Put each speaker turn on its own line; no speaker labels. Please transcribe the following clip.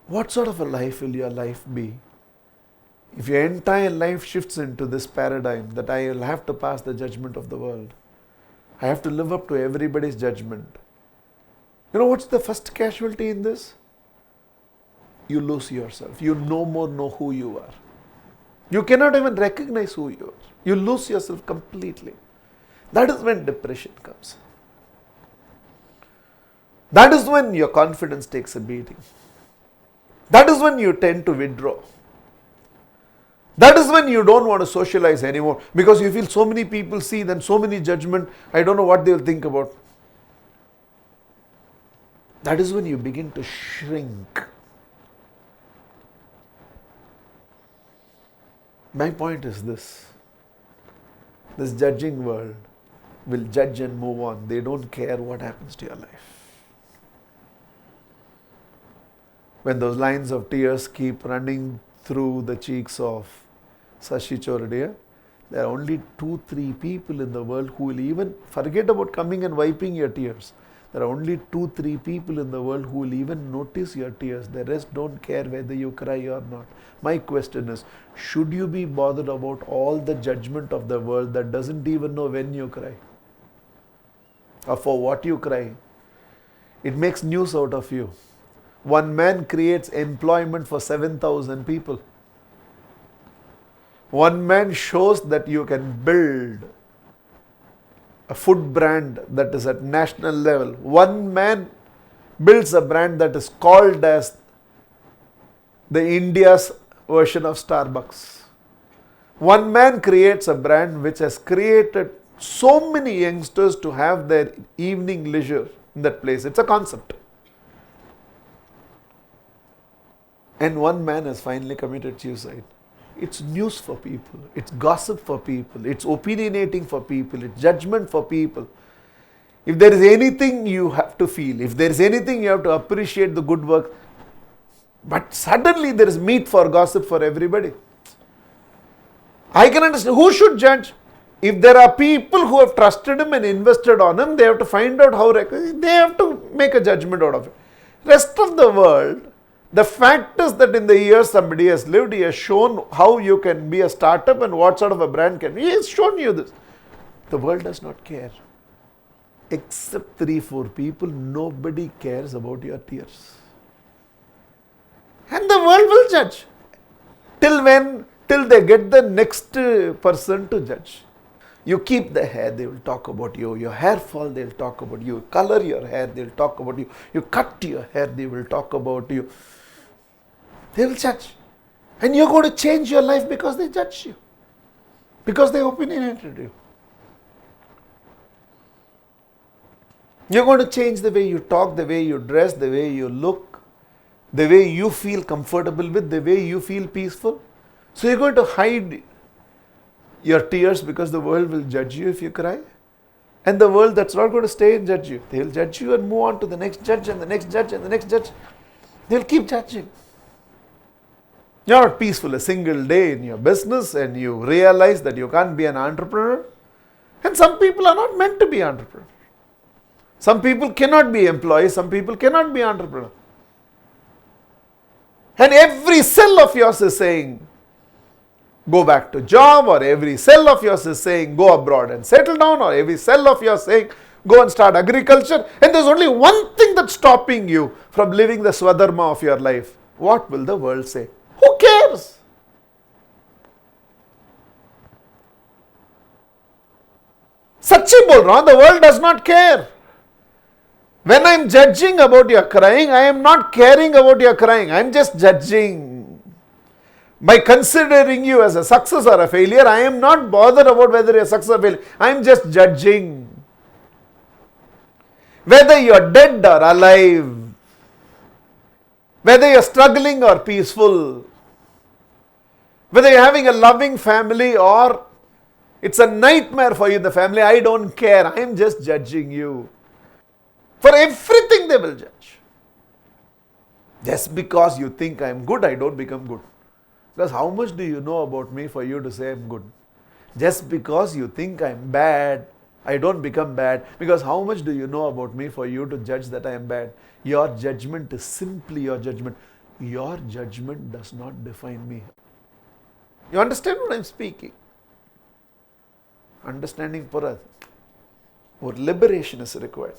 What sort of a life will your life be? If your entire life shifts into this paradigm that I will have to pass the judgment of the world, I have to live up to everybody's judgment. You know what's the first casualty in this? You lose yourself. You no more know who you are. You cannot even recognize who you are. You lose yourself completely. That is when depression comes. That is when your confidence takes a beating. That is when you tend to withdraw. That is when you don't want to socialize anymore because you feel so many people see, then so many judgment, I don't know what they will think about. That is when you begin to shrink. My point is this judging world will judge and move on. They don't care what happens to your life. When those lines of tears keep running through the cheeks of Sashi Chordia, there are only 2-3 people in the world who will even forget about coming and wiping your tears. There are only 2-3 people in the world who will even notice your tears. The rest don't care whether you cry or not. My question is, should you be bothered about all the judgment of the world that doesn't even know when you cry? Or for what you cry? It makes news out of you. One man creates employment for 7,000 people. One man shows that you can build a food brand that is at national level. One man builds a brand that is called as the India's version of Starbucks. One man creates a brand which has created so many youngsters to have their evening leisure in that place. It's a concept. And one man has finally committed suicide. It's news for people. It's gossip for people. It's opinionating for people. It's judgment for people. If there is anything you have to feel, if there is anything you have to appreciate the good work, but suddenly there is meat for gossip for everybody. I can understand. Who should judge? If there are people who have trusted him and invested on him, they have to find out how, they have to make a judgment out of it. Rest of the world, the fact is that in the years somebody has lived, he has shown how you can be a startup and what sort of a brand can be. He has shown you this. The world does not care. Except 3-4 people, nobody cares about your tears. And the world will judge. Till when? Till they get the next person to judge. You keep the hair, they will talk about you. Your hair fall, they will talk about you. Color your hair, they will talk about you. You cut your hair, they will talk about you. They will judge. And you're going to change your life because they judge you. Because they opinionated you. You're going to change the way you talk, the way you dress, the way you look, the way you feel comfortable with, the way you feel peaceful. So you're going to hide your tears because the world will judge you if you cry. And the world that's not going to stay and judge you. They'll judge you and move on to the next judge and the next judge and the next judge. They'll keep judging. You're not peaceful a single day in your business and you realize that you can't be an entrepreneur. And some people are not meant to be entrepreneurs. Some people cannot be employees, some people cannot be entrepreneurs. And every cell of yours is saying, go back to job, or every cell of yours is saying, go abroad and settle down, or every cell of yours saying, go and start agriculture. And there's only one thing that's stopping you from living the swadharma of your life. What will the world say? Who cares? Sachi bol raha, the world does not care. When I am judging about your crying, I am not caring about your crying. I am just judging. By considering you as a success or a failure, I am not bothered about whether you are success or failure. I am just judging. Whether you are dead or alive, whether you are struggling or peaceful, whether you are having a loving family or it's a nightmare for you in the family, I don't care. I am just judging you. For everything they will judge. Just because you think I am good, I don't become good. Because how much do you know about me for you to say I am good? Just because you think I am bad, I don't become bad. Because how much do you know about me for you to judge that I am bad? Your judgment is simply your judgment. Your judgment does not define me. You understand what I'm speaking? Understanding for us. Or liberation is required.